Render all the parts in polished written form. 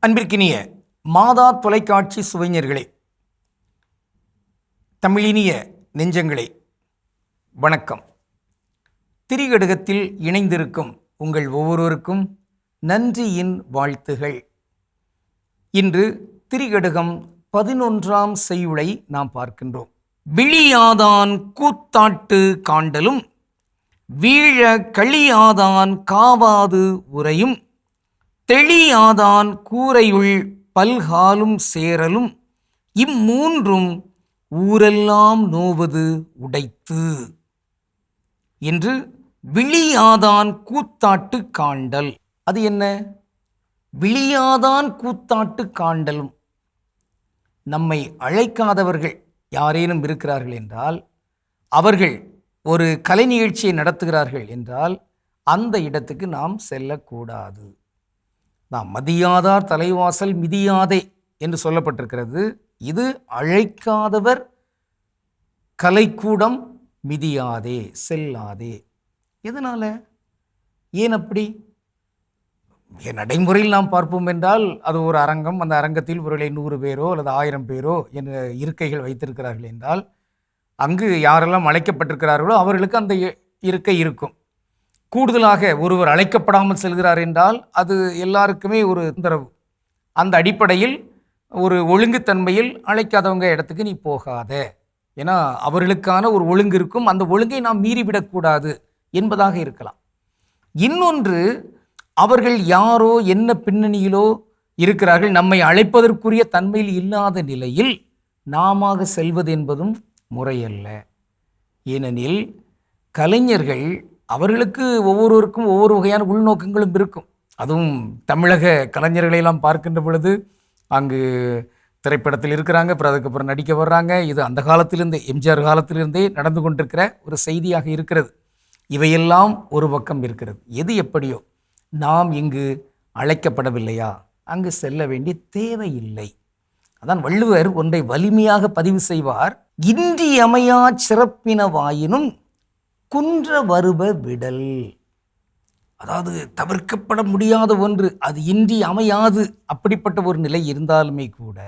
அன்பிற்கினிய மாதா தொலைக்காட்சி சுவைஞர்களே, தமிழினிய நெஞ்சங்களே, வணக்கம். திரிகடுகத்தில் இணைந்திருக்கும் உங்கள் ஒவ்வொருவருக்கும் நன்றியின் வாழ்த்துகள். இன்று திரிகடுகம் 11ஆம் செய்யுளை நாம் பார்க்கின்றோம். விழியாதான் கூத்தாட்டு காண்டலும் வீழ களியாதான் காவாது உரையும் தெளியாதான் கூரையுள் பல்காலும் சேரலும் இம்மூன்றும் ஊரெல்லாம் நோவது உடைத்து என்று விழியாதான் கூத்தாட்டு காண்டல். அது என்ன? விழியாதான் கூத்தாட்டு காண்டலும். நம்மை அழைக்காதவர்கள் யாரேனும் இருக்கிறார்கள் என்றால், அவர்கள் ஒரு கலை நிகழ்ச்சியை நடத்துகிறார்கள் என்றால் அந்த இடத்துக்கு நாம் செல்லக்கூடாது. நாம் மதியாதார் தலைவாசல் மிதியாதே என்று சொல்லப்பட்டிருக்கிறது. இது அழைக்காதவர் கலைக்கூடம் மிதியாதே, செல்லாதே. எதனால? ஏன் அப்படி? நடைமுறையில் நாம் பார்ப்போம் என்றால் அது ஒரு அரங்கம், அந்த அரங்கத்தில் ஒருவேளை 100 பேரோ அல்லது 1000 பேரோ என்ற இருக்கைகள் வைத்திருக்கிறார்கள் என்றால், அங்கு யாரெல்லாம் அழைக்கப்பட்டிருக்கிறார்களோ அவர்களுக்கு அந்த இருக்கை இருக்கும். கூடுதலாக ஒருவர் அழைக்கப்படாமல் செல்கிறார் என்றால் அது எல்லாருக்குமே ஒரு தொந்தரவு. அந்த அடிப்படையில் ஒரு ஒழுங்குத்தன்மையில் அழைக்காதவங்க இடத்துக்கு நீ போகாத, ஏன்னா அவர்களுக்கான ஒரு ஒழுங்கு இருக்கும், அந்த ஒழுங்கை நாம் மீறிவிடக்கூடாது என்பதாக இருக்கலாம். இன்னொன்று, அவர்கள் யாரோ என்ன பின்னணியிலோ இருக்கிறார்கள், நம்மை அழைப்பதற்குரிய தன்மையில் இல்லாத நிலையில் நாம செல்வது என்பதும் முறையல்ல. ஏனெனில் கலைஞர்கள் அவர்களுக்கு ஒவ்வொருவருக்கும் ஒவ்வொரு வகையான உள்நோக்கங்களும் இருக்கும். அதுவும் தமிழக கலைஞர்களையெல்லாம் பார்க்கின்ற பொழுது அங்கு திரைப்படத்தில் இருக்கிறாங்க, அப்புறம் அதுக்கப்புறம் நடிக்க வர்றாங்க. இது அந்த காலத்திலிருந்தே, எம்ஜிஆர் காலத்திலிருந்தே நடந்து கொண்டிருக்கிற ஒரு செய்தியாக இருக்கிறது. இவையெல்லாம் ஒரு பக்கம் இருக்கிறது. எது எப்படியோ, நாம் இங்கு அழைக்கப்படவில்லையா, அங்கு செல்ல வேண்டிய தேவையில்லை. அதான் வள்ளுவர் ஒன்றை வலிமையாக பதிவு செய்வார். இன்றியமையா சிறப்பினவாயினும் குன்ற வருப விடல். அதாவது தவிர்க்கப்பட முடியாத ஒன்று, அது இன்றி அமையாது. அப்படிப்பட்ட ஒரு நிலை இருந்தாலுமே கூட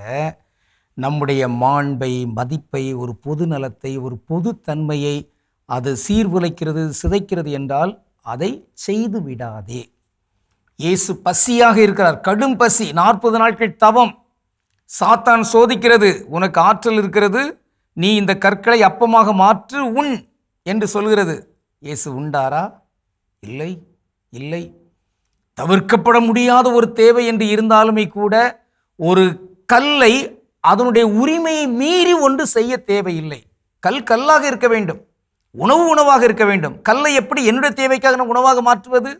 நம்முடைய மாண்பை, மதிப்பை, ஒரு பொது நலத்தை, ஒரு பொதுத்தன்மையை அது சீர்குலைக்கிறது, சிதைக்கிறது என்றால் அதை செய்து விடாதே. இயேசு பசியாக இருக்கிறார், கடும் பசி, 40 நாட்கள் தவம். சாத்தான் சோதிக்கிறது, உனக்கு ஆற்றல் இருக்கிறது, நீ இந்த கற்களை அப்பமாக மாற்று, உண் என்று சொல்கிறது. இயேசு உண்டாரா? இல்லை, இல்லை. தவிர்க்கப்பட முடியாத ஒரு தேவை என்று இருந்தாலுமே கூட ஒரு கல்லை அதனுடைய உரிமையை மீறி ஒன்று செய்ய தேவையில்லை. கல் கல்லாக இருக்க வேண்டும், உணவு உணவாக இருக்க வேண்டும். கல்லை எப்படி என்னுடைய தேவைக்காக நான் உணவாக மாற்றுவது?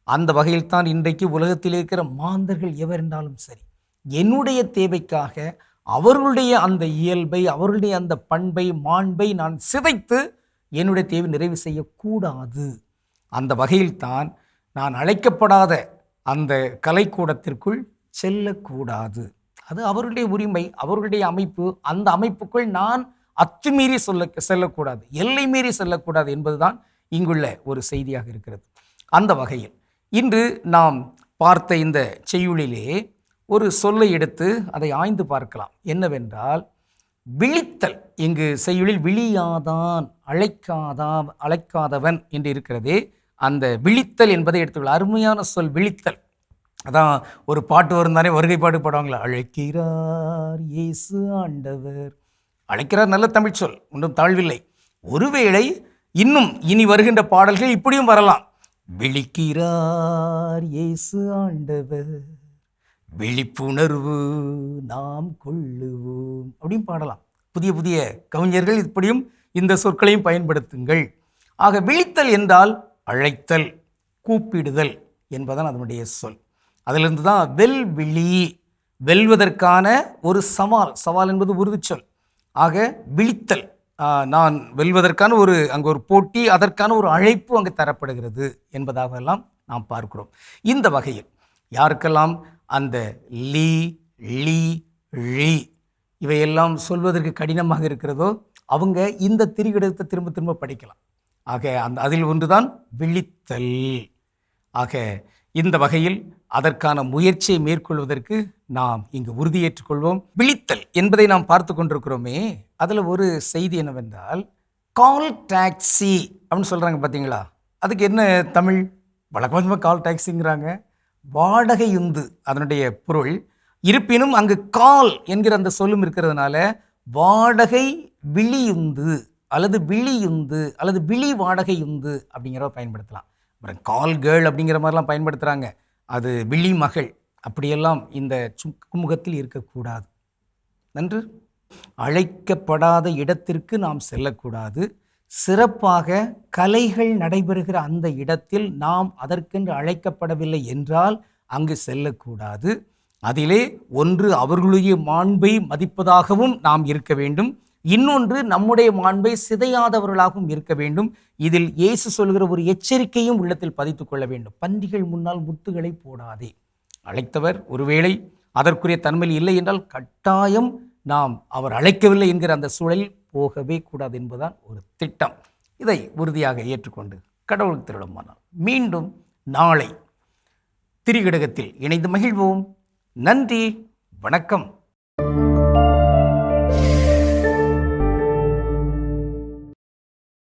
அந்த வகையில் தான் இன்றைக்கு உலகத்தில் இருக்கிற மாந்தர்கள் எவரென்றாலும் சரி, என்னுடைய தேவைக்காக அவர்களுடைய அந்த இயல்பை, அவர்களுடைய அந்த பண்பை, மாண்பை நான் சிதைத்து என்னுடைய தேவை நிறைவு செய்யக்கூடாது. அந்த வகையில்தான் நான் அழைக்கப்படாத அந்த கலைக்கூடத்திற்குள் செல்லக்கூடாது. அது அவர்களுடைய உரிமை, அவர்களுடைய அமைப்பு. அந்த அமைப்புக்குள் நான் அத்துமீறி செல்லக்கூடாது, எல்லை மீறி செல்லக்கூடாது என்பதுதான் இங்குள்ள ஒரு செய்தியாக இருக்கிறது. அந்த வகையில் இன்று நாம் பார்த்த இந்த செய்யுளிலே ஒரு சொல்லை எடுத்து அதை ஆய்ந்து பார்க்கலாம். என்னவென்றால், விழித்தல். இங்கு செய்யுளில் விழியாதான், அழைக்காதவன் என்று இருக்கிறதே, அந்த விழித்தல் என்பதை எடுத்துக்கொள்ள. அருமையான சொல் விழித்தல். அதான் ஒரு பாட்டு வரும் தானே, வருகை பாடு பாடுவாங்களா, அழைக்கிறார் இயேசு ஆண்டவர். அழைக்கிறார், நல்ல தமிழ் சொல், ஒன்றும் தாழ்வில்லை. ஒருவேளை இன்னும் இனி வருகின்ற பாடல்கள் இப்படியும் வரலாம். விழிக்கிறார் இயேசு ஆண்டவர், விழிப்புணர்வு நாம் கொள்ளுவோம் அப்படின்னு பாடலாம். புதிய புதிய கவிஞர்கள் இப்படியும் இந்த சொற்களையும் பயன்படுத்துங்கள். ஆக விழித்தல் என்றால் அழைத்தல், கூப்பிடுதல் என்பதான் அதனுடைய சொல். அதிலிருந்து தான் வெல்விழி, வெல்வதற்கான ஒரு சவால் என்பது உறுதி சொல். ஆக விழித்தல், நான் வெல்வதற்கான அங்கே ஒரு போட்டி, அதற்கான ஒரு அழைப்பு அங்கு தரப்படுகிறது என்பதாக எல்லாம் நாம் பார்க்கிறோம். இந்த வகையில் யாருக்கெல்லாம் அந்த லீ, லீ, ழி இவையெல்லாம் சொல்வதற்கு கடினமாக இருக்கிறதோ அவங்க இந்த திரிகடுகத்தை திரும்ப திரும்ப படிக்கலாம். ஆக அதில் ஒன்றுதான் விழித்தல். ஆக இந்த வகையில் அதற்கான முயற்சியை மேற்கொள்வதற்கு நாம் இங்கு உறுதியேற்றுக் கொள்வோம். விழித்தல் என்பதை நாம் பார்த்து கொண்டிருக்கிறோமே, அதில் ஒரு செய்தி என்னவென்றால், கால் டாக்ஸி அப்படின்னு சொல்கிறாங்க பார்த்தீங்களா? அதுக்கு என்ன தமிழ்? வழக்கமாக கால் டாக்ஸிங்கிறாங்க. வாடகையுந்து அதனுடைய பொருள். இருப்பினும் அங்கு கால் என்கிற அந்த சொல்லும் இருக்கிறதுனால வாடகை விழியுந்து அல்லது விழியுந்து அல்லது விழி வாடகையுந்து அப்படிங்கிறத பயன்படுத்தலாம். அப்புறம் கால் கேர்ள் அப்படிங்கிற மாதிரிலாம் பயன்படுத்துகிறாங்க. அது விழி மகள். அப்படியெல்லாம் இந்த சுக்குமுகத்தில் இருக்கக்கூடாது. நன்று. அழைக்கப்படாத இடத்திற்கு நாம் செல்லக்கூடாது. சிறப்பாக கலைகள் நடைபெறுகிற அந்த இடத்தில் நாம் அதற்கென்று அழைக்கப்படவில்லை என்றால் அங்கு செல்லக்கூடாது. அதிலே ஒன்று அவர்களுடைய மாண்பை மதிப்பதாகவும் நாம் இருக்க வேண்டும், இன்னொன்று நம்முடைய மாண்பை சிதையாதவர்களாகவும் இருக்க வேண்டும். இதில் இயேசு சொல்கிற ஒரு எச்சரிக்கையும் உள்ளத்தில் பதித்துக் கொள்ள வேண்டும். பன்றிகள் முன்னால் முத்துகளை போடாதே. அழைத்தவர் ஒருவேளை அதற்குரிய தன்மையில் இல்லை என்றால் கட்டாயம் நாம் அவர் அழைக்கவில்லை என்கிற அந்த சூழலில் போகவே கூடாது என்பதுதான் ஒரு திட்டம். இதை உறுதியாக ஏற்றுக்கொண்டு கடவுளுக்கு திருடமானால் மீண்டும் நாளை திரிகடகத்தில் இணைந்து மகிழ்வோம். நன்றி, வணக்கம்.